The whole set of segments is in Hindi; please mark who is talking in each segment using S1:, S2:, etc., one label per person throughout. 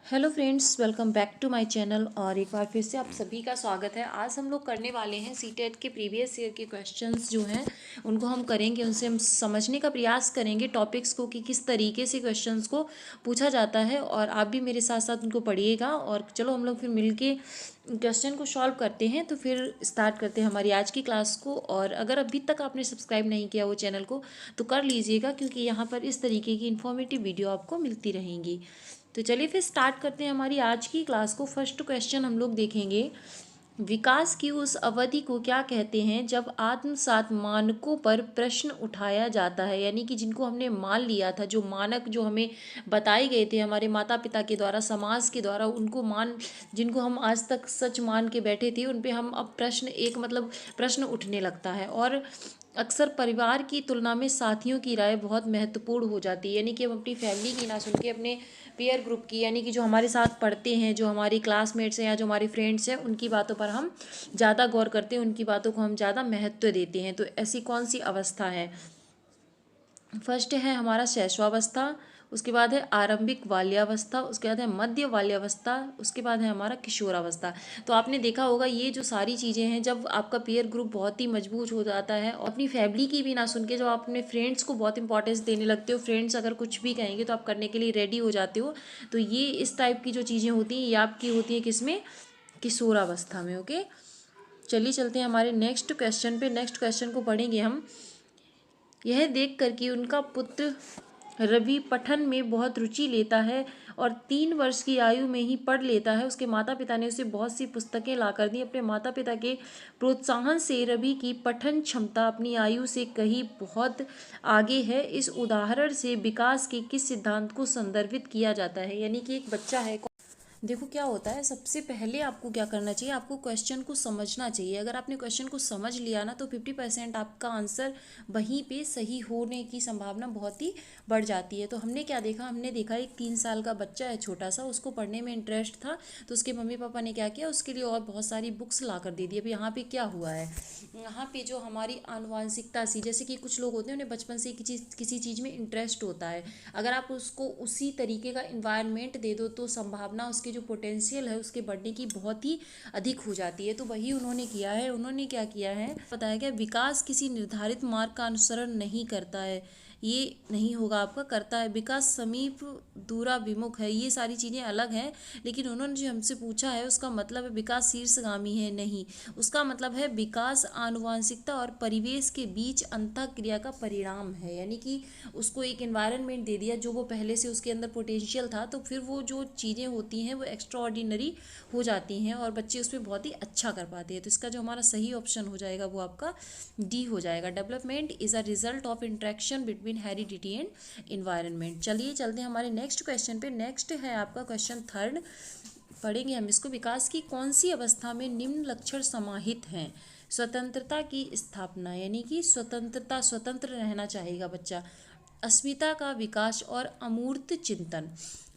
S1: Hello friends, welcome back to my channel. और एक बार फिर से आप सभी का स्वागत है। आज हम लोग करने वाले हैं सीटेट के प्रीवियस ईयर के क्वेश्चंस जो हैं उनको हम करेंगे, उनसे हम समझने का प्रयास करेंगे टॉपिक्स को कि किस तरीके से क्वेश्चंस को पूछा जाता है। और आप भी मेरे साथ साथ उनको पढ़िएगा और चलो हम लोग फिर मिलके क्वेश्चन को सॉल्व करते हैं। तो फिर स्टार्ट करते हैं हमारी आज की क्लास को। और अगर अभी तक आपने सब्सक्राइब नहीं किया वो चैनल को तो कर लीजिएगा, क्योंकि यहाँ पर इस तरीके की इन्फॉर्मेटिव वीडियो आपको मिलती रहेंगी। तो चलिए फिर स्टार्ट करते हैं हमारी आज की क्लास को। फर्स्ट क्वेश्चन हम लोग देखेंगे, विकास की उस अवधि को क्या कहते हैं जब आत्मसात मानकों पर प्रश्न उठाया जाता है। यानी कि जिनको हमने मान लिया था, जो मानक जो हमें बताए गए थे हमारे माता पिता के द्वारा, समाज के द्वारा, उनको जिनको हम आज तक सच मान के बैठे थे, उन पे हम अब प्रश्न उठने लगता है। और अक्सर परिवार की तुलना में साथियों की राय बहुत महत्वपूर्ण हो जाती है। यानी कि हम अपनी फैमिली की ना सुन के अपने पीयर ग्रुप की, यानी कि जो हमारे साथ पढ़ते हैं, जो हमारी क्लासमेट्स हैं या जो हमारे फ्रेंड्स हैं, उनकी बातों पर हम ज़्यादा गौर करते हैं, उनकी बातों को हम ज़्यादा महत्व देते हैं। तो ऐसी कौन सी अवस्था है? फर्स्ट है हमारा शैशवावस्था, उसके बाद है आरंभिक बाल्यावस्था, उसके बाद है मध्य बाल्यावस्था, उसके बाद है हमारा किशोरावस्था। तो आपने देखा होगा ये जो सारी चीज़ें हैं, जब आपका पीयर ग्रुप बहुत ही मजबूत हो जाता है और अपनी फैमिली की भी ना सुन के जब आप अपने फ्रेंड्स को बहुत इंपॉर्टेंस देने लगते हो, फ्रेंड्स अगर कुछ भी कहेंगे तो आप करने के लिए रेडी हो जाते हो। तो ये इस टाइप की जो चीज़ें होती हैं ये आपकी होती हैं किसमें? किशोरावस्था में। ओके, चलिए चलते हैं हमारे नेक्स्ट क्वेश्चन पे। नेक्स्ट क्वेश्चन को पढ़ेंगे हम। यह देख कर कि उनका पुत्र रवि पठन में बहुत रुचि लेता है और 3 वर्ष की आयु में ही पढ़ लेता है, उसके माता पिता ने उसे बहुत सी पुस्तकें ला कर दी। अपने माता पिता के प्रोत्साहन से रवि की पठन क्षमता अपनी आयु से कहीं बहुत आगे है। इस उदाहरण से विकास के किस सिद्धांत को संदर्भित किया जाता है? यानी कि एक बच्चा है, देखो क्या होता है, सबसे पहले आपको क्या करना चाहिए, आपको क्वेश्चन को समझना चाहिए। अगर आपने क्वेश्चन को समझ लिया ना तो 50% आपका आंसर वहीं पे सही होने की संभावना बहुत ही बढ़ जाती है। तो हमने क्या देखा, हमने देखा एक 3 साल का बच्चा है छोटा सा, उसको पढ़ने में इंटरेस्ट था, तो उसके मम्मी पापा ने क्या किया, उसके लिए और बहुत सारी बुक्स ला कर दे दी। अब यहाँ पे क्या हुआ है, यहाँ पे जो हमारी आनुवांशिकता सी, जैसे कि कुछ लोग होते हैं उन्हें बचपन से किसी चीज़ में इंटरेस्ट होता है, अगर आप उसको उसी तरीके का इन्वायरमेंट दे दो तो संभावना, उसकी जो पोटेंशियल है उसके बढ़ने की बहुत ही अधिक हो जाती है। तो वही उन्होंने किया है। उन्होंने क्या किया है बताया गया, विकास किसी निर्धारित मार्ग का अनुसरण नहीं करता है, ये नहीं होगा आपका, करता है। विकास समीप दूरा विमुख है, ये सारी चीज़ें अलग हैं। लेकिन उन्होंने जो हमसे पूछा है उसका मतलब है विकास शीर्षगामी है, नहीं, उसका मतलब है विकास आनुवांशिकता और परिवेश के बीच अंतःक्रिया का परिणाम है। यानी कि उसको एक एनवायरनमेंट दे दिया जो वो पहले से उसके अंदर पोटेंशियल था, तो फिर वो जो चीज़ें होती हैं वो एक्स्ट्रा ऑर्डिनरी हो जाती हैं और बच्चे उसमें बहुत ही अच्छा कर पाते हैं। तो इसका जो हमारा सही ऑप्शन हो जाएगा वो आपका डी हो जाएगा। Development is a result of interaction between heredity and environment. चलिए चलते हैं हमारे नेक्स्ट क्वेश्चन पे। नेक्स्ट है आपका क्वेश्चन थर्ड, पढ़ेंगे हम इसको। विकास की कौन सी अवस्था में निम्न लक्षण समाहित हैं? स्वतंत्रता की स्थापना, यानी कि स्वतंत्रता, स्वतंत्र रहना चाहेगा बच्चा, अस्मिता का विकास और अमूर्त चिंतन।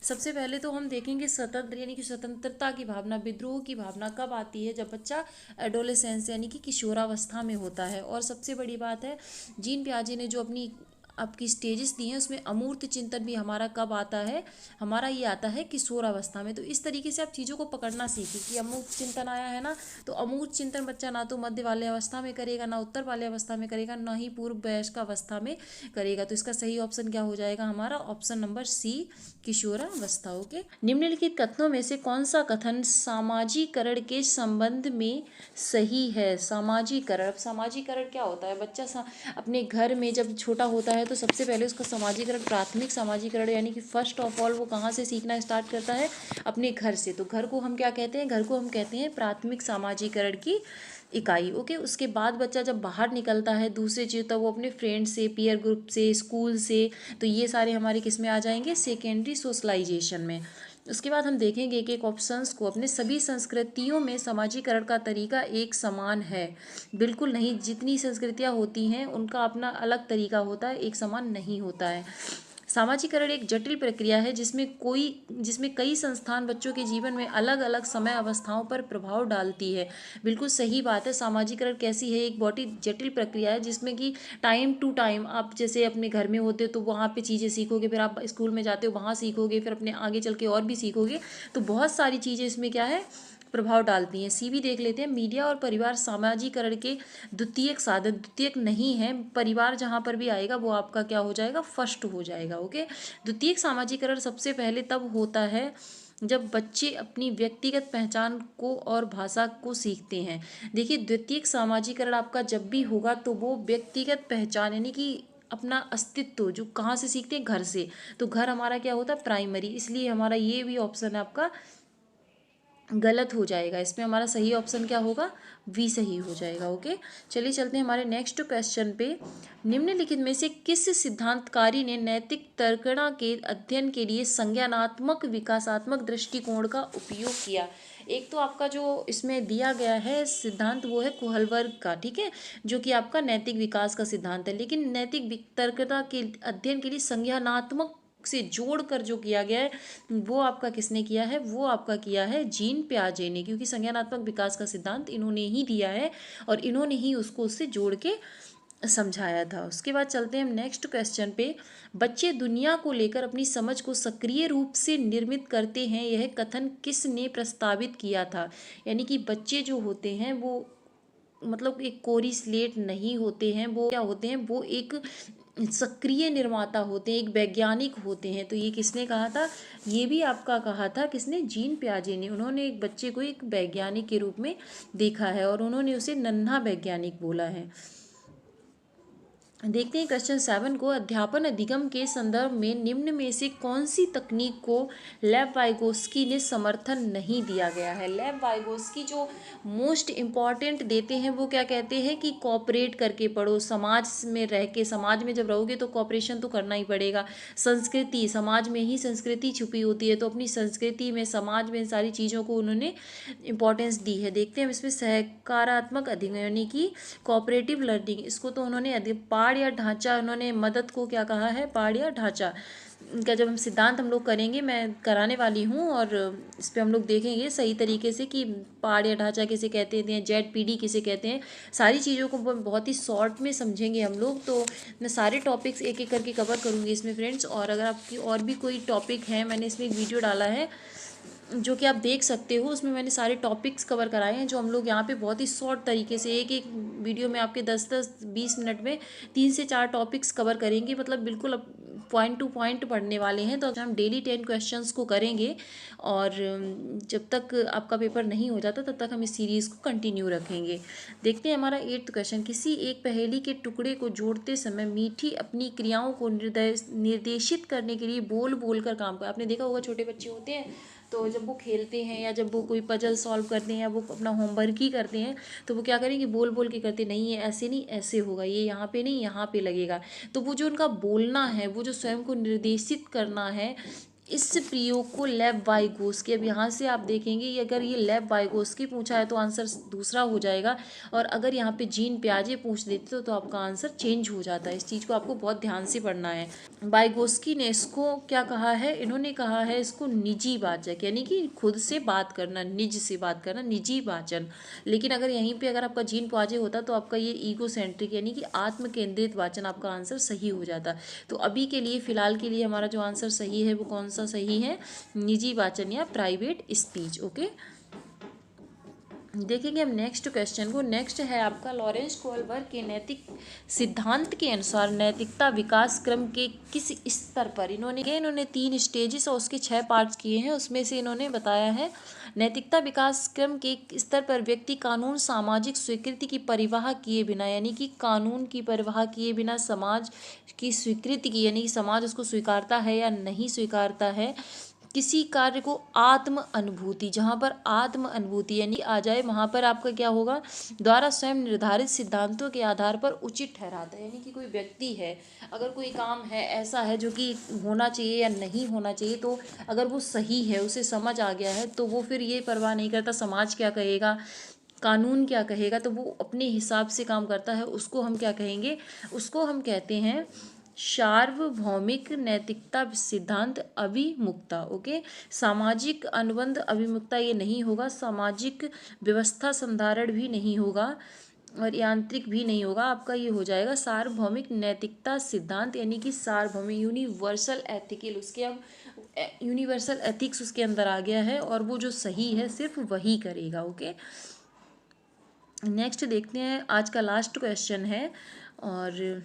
S1: सबसे पहले तो हम देखेंगे स्वतंत्र, यानी कि स्वतंत्रता की भावना, विद्रोह की भावना कब आती है? जब बच्चा एडोलेसेंस यानी कि किशोरावस्था में होता है। और सबसे बड़ी बात है, जीन पियाजे ने जो अपनी आपकी स्टेजेस दी हैं उसमें अमूर्त चिंतन भी हमारा कब आता है? हमारा ये आता है किशोरावस्था में। तो इस तरीके से आप चीज़ों को पकड़ना सीखिए कि अमूर्त चिंतन आया है ना, तो अमूर्त चिंतन बच्चा ना तो मध्य वाले अवस्था में करेगा, ना उत्तर वाले अवस्था में करेगा, ना ही पूर्व वयस्क अवस्था में करेगा। तो इसका सही ऑप्शन क्या हो जाएगा हमारा? ऑप्शन नंबर सी, किशोरावस्था। ओके, निम्नलिखित कथनों में से कौन सा कथन सामाजिकरण के संबंध में सही है? सामाजिकरण, अब सामाजिकरण क्या होता है? बच्चा अपने घर में जब छोटा होता है तो सबसे पहले उसका सामाजिकरण, प्राथमिक सामाजिकरण, यानी कि फर्स्ट ऑफ ऑल वो कहाँ से सीखना स्टार्ट करता है? अपने घर से। तो घर को हम क्या कहते हैं? घर को हम कहते हैं प्राथमिक सामाजिकरण की इकाई। ओके, उसके बाद बच्चा जब बाहर निकलता है दूसरे चीज़, तो वो अपने फ्रेंड से, पीयर ग्रुप से, स्कूल से, तो ये सारे हमारे किस में आ जाएंगे? सेकेंडरी सोशलाइजेशन में। उसके बाद हम देखेंगे एक एक ऑप्शंस को। अपने सभी संस्कृतियों में समाजीकरण का तरीका एक समान है? बिल्कुल नहीं, जितनी संस्कृतियाँ होती हैं उनका अपना अलग तरीका होता है, एक समान नहीं होता है। सामाजिकरण एक जटिल प्रक्रिया है जिसमें कई संस्थान बच्चों के जीवन में अलग अलग समय अवस्थाओं पर प्रभाव डालती है। बिल्कुल सही बात है। सामाजिकरण कैसी है? एक बहुत ही जटिल प्रक्रिया है जिसमें कि टाइम टू टाइम आप जैसे अपने घर में होते हो तो वहाँ पे चीज़ें सीखोगे, फिर आप स्कूल में जाते हो वहाँ सीखोगे, फिर अपने आगे चल के और भी सीखोगे। तो बहुत सारी चीज़ें इसमें क्या है, प्रभाव डालती हैं। सीवी देख लेते हैं। मीडिया और परिवार सामाजिकरण के द्वितीयक साधन, द्वितीयक नहीं है। परिवार जहाँ पर भी आएगा वो आपका क्या हो जाएगा, फर्स्ट हो जाएगा। ओके। द्वितीयक सामाजिकरण सबसे पहले तब होता है जब बच्चे अपनी व्यक्तिगत पहचान को और भाषा को सीखते हैं। देखिए, द्वितीयक सामाजिकरण आपका जब भी होगा तो वो व्यक्तिगत पहचान यानी कि अपना अस्तित्व जो कहाँ से सीखते हैं, घर से। तो घर हमारा क्या होता है, प्राइमरी। इसलिए हमारा ये भी ऑप्शन है आपका गलत हो जाएगा। इसमें हमारा सही ऑप्शन क्या होगा, वी सही हो जाएगा। ओके, चलिए चलते हैं हमारे नेक्स्ट क्वेश्चन पे। निम्नलिखित में से किस सिद्धांतकारी ने नैतिक तर्कणा के अध्ययन के लिए संज्ञानात्मक विकासात्मक दृष्टिकोण का उपयोग किया? एक तो आपका जो इसमें दिया गया है सिद्धांत वो है कोहलबर्ग का, ठीक है, जो कि आपका नैतिक विकास का सिद्धांत है। लेकिन नैतिक तर्कता के अध्ययन के लिए संज्ञानात्मक से जोड़कर जो किया गया है वो आपका किसने किया है, वो आपका किया है जीन पियाजे ने, क्योंकि संज्ञानात्मक विकास का सिद्धांत इन्होंने ही दिया है और इन्होंने ही उसको उससे जोड़ के समझाया था। उसके बाद चलते हैं हम नेक्स्ट क्वेश्चन पे। बच्चे दुनिया को लेकर अपनी समझ को सक्रिय रूप से निर्मित करते हैं, यह कथन किसने प्रस्तावित किया था? यानी कि बच्चे जो होते हैं वो मतलब एक कोरी स्लेट नहीं होते हैं, वो क्या होते हैं, वो एक सक्रिय निर्माता होते हैं, एक वैज्ञानिक होते हैं। तो ये किसने कहा था? ये भी आपका कहा था किसने, जीन पियाजे ने। उन्होंने एक बच्चे को एक वैज्ञानिक के रूप में देखा है और उन्होंने उसे नन्हा वैज्ञानिक बोला है। देखते हैं क्वेश्चन 7 को। अध्यापन अधिगम के संदर्भ में निम्न में से कौन सी तकनीक को लेव वाइगोस्की ने समर्थन नहीं दिया गया है? लेव वाइगोस्की जो मोस्ट इम्पॉर्टेंट देते हैं वो क्या कहते हैं कि कॉपरेट करके पढ़ो, समाज में रह के, समाज में जब रहोगे तो कॉपरेशन तो करना ही पड़ेगा। संस्कृति, समाज में ही संस्कृति छुपी होती है, तो अपनी संस्कृति में, समाज में इन सारी चीज़ों को उन्होंने इंपॉर्टेंस दी है। देखते हैं इसमें सहकारात्मक अधिगम यानी कि कोऑपरेटिव लर्निंग, इसको तो उन्होंने पाड़ या ढांचा, उन्होंने मदद को क्या कहा है, पाड़ या ढांचा। इनका जब हम सिद्धांत हम लोग करेंगे, मैं कराने वाली हूँ और इस पर हम लोग देखेंगे सही तरीके से कि पाड़ या ढांचा किसे कहते हैं, ZPD किसे कहते हैं। सारी चीज़ों को बहुत ही शॉर्ट में समझेंगे हम लोग। तो मैं सारे टॉपिक्स एक एक करके कवर करूँगी इसमें फ्रेंड्स। और अगर आपकी और भी कोई टॉपिक है, मैंने इसमें एक वीडियो डाला है जो कि आप देख सकते हो, उसमें मैंने सारे टॉपिक्स कवर कराए हैं जो हम लोग यहाँ पे बहुत ही शॉर्ट तरीके से एक एक वीडियो में आपके 10-20 मिनट में 3 से 4 टॉपिक्स कवर करेंगे। मतलब बिल्कुल अब पॉइंट टू पॉइंट पढ़ने वाले हैं। तो हम डेली 10 क्वेश्चंस को करेंगे और जब तक आपका पेपर नहीं हो जाता तब तक हम इस सीरीज़ को कंटिन्यू रखेंगे। देखते हैं हमारा 8th क्वेश्चन। किसी एक पहेली के टुकड़े को जोड़ते समय मीठी अपनी क्रियाओं को निर्देशित करने के लिए बोल बोल कर काम कर। आपने देखा होगा छोटे बच्चे होते हैं तो जब वो खेलते हैं या जब वो कोई पजल सॉल्व करते हैं या वो अपना होमवर्क ही करते हैं तो वो क्या करेंगे, बोल बोल के करते, नहीं है ऐसे नहीं ऐसे होगा, ये यहाँ पे नहीं यहाँ पे लगेगा। तो वो जो उनका बोलना है, वो जो स्वयं को निर्देशित करना है, इस प्रयोग को लेव वाइगोस्की, अब यहाँ से आप देखेंगे ये अगर ये लेव वाइगोस्की पूछा है तो आंसर दूसरा हो जाएगा, और अगर यहाँ पे जीन पियाजे पूछ देते तो आपका आंसर चेंज हो जाता है। इस चीज़ को आपको बहुत ध्यान से पढ़ना है। वाइगोस्की ने इसको क्या कहा है, इन्होंने कहा है इसको निजी वाचक, यानी कि खुद से बात करना, निज से बात करना, निजी वाचन। लेकिन अगर यहीं पे अगर आपका जीन पियाजे होता तो आपका ये ईगो सेंट्रिक यानी कि आत्म केंद्रित वाचन आपका आंसर सही हो जाता। तो अभी के लिए फ़िलहाल के लिए हमारा जो आंसर सही है वो कौन सा सही है, निजी वाचन या प्राइवेट स्पीच। ओके, देखेंगे हम नेक्स्ट क्वेश्चन को। नेक्स्ट है आपका लॉरेंस कोहलबर्ग के नैतिक सिद्धांत के अनुसार नैतिकता विकास क्रम के किस स्तर पर, इन्होंने 3 स्टेजेस और उसके 6 पार्ट्स किए हैं। उसमें से इन्होंने बताया है नैतिकता विकास क्रम के स्तर पर व्यक्ति कानून सामाजिक स्वीकृति की परिवाह किए बिना, यानी कि कानून की परिवाह किए बिना समाज की स्वीकृति की, यानी कि समाज उसको स्वीकारता है या नहीं स्वीकारता है, किसी कार्य को आत्म अनुभूति, जहाँ पर आत्म अनुभूति यानी आ जाए वहाँ पर आपका क्या होगा, द्वारा स्वयं निर्धारित सिद्धांतों के आधार पर उचित ठहराता है। यानी कि कोई व्यक्ति है, अगर कोई काम है ऐसा है जो कि होना चाहिए या नहीं होना चाहिए, तो अगर वो सही है, उसे समझ आ गया है, तो वो फिर ये परवाह नहीं करता समाज क्या कहेगा, कानून क्या कहेगा, तो वो अपने हिसाब से काम करता है। उसको हम क्या कहेंगे, उसको हम कहते हैं सार्वभौमिक नैतिकता सिद्धांत अभिमुखता। ओके, सामाजिक अनुबंध अभिमुखता ये नहीं होगा, सामाजिक व्यवस्था संधारण भी नहीं होगा और यांत्रिक भी नहीं होगा। आपका ये हो जाएगा सार्वभौमिक नैतिकता सिद्धांत, यानी कि सार्वभौमिक यूनिवर्सल एथिकल, उसके अब यूनिवर्सल एथिक्स उसके अंदर आ गया है और वो जो सही है सिर्फ वही करेगा। ओके, नेक्स्ट देखते हैं, आज का लास्ट क्वेश्चन है। और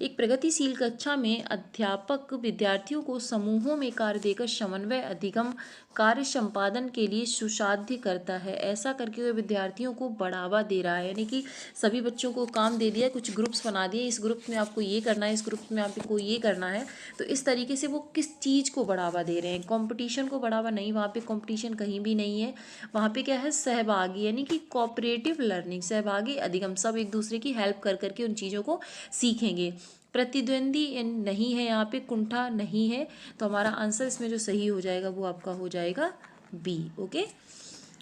S1: एक प्रगतिशील कक्षा में अध्यापक विद्यार्थियों को समूहों में कार्य देकर समन्वय अधिगम कार्य संपादन के लिए सुसाध्य करता है। ऐसा करके वह विद्यार्थियों को बढ़ावा दे रहा है, यानी कि सभी बच्चों को काम दे दिया, कुछ ग्रुप्स बना दिए, इस ग्रुप में आपको ये करना है, इस ग्रुप में आपको ये करना है। तो इस तरीके से वो किस चीज़ को बढ़ावा दे रहे हैं? कंपटीशन को बढ़ावा नहीं, वहाँ पे कंपटीशन कहीं भी नहीं है। वहाँ पे क्या है, सहभागी, यानी कि कोऑपरेटिव लर्निंग, सहभागी अधिगम, सब एक दूसरे की हेल्प कर करके उन चीज़ों को सीखेंगे। प्रतिद्वंदी नहीं है, यहाँ पे कुंठा नहीं है, तो हमारा आंसर इसमें जो सही हो जाएगा वो आपका हो जाएगा बी। ओके,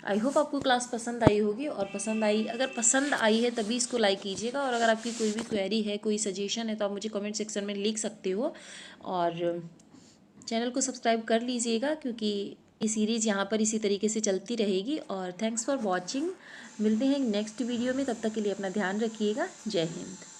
S1: आई होप आपको क्लास पसंद आई होगी, और पसंद आई, अगर पसंद आई है तभी इसको लाइक कीजिएगा, और अगर आपकी कोई भी क्वेरी है, कोई सजेशन है, तो आप मुझे कमेंट सेक्शन में लिख सकते हो। और चैनल को सब्सक्राइब कर लीजिएगा, क्योंकि ये सीरीज़ यहाँ पर इसी तरीके से चलती रहेगी। और थैंक्स फॉर वॉचिंग, मिलते हैं नेक्स्ट वीडियो में, तब तक के लिए अपना ध्यान रखिएगा। जय हिंद।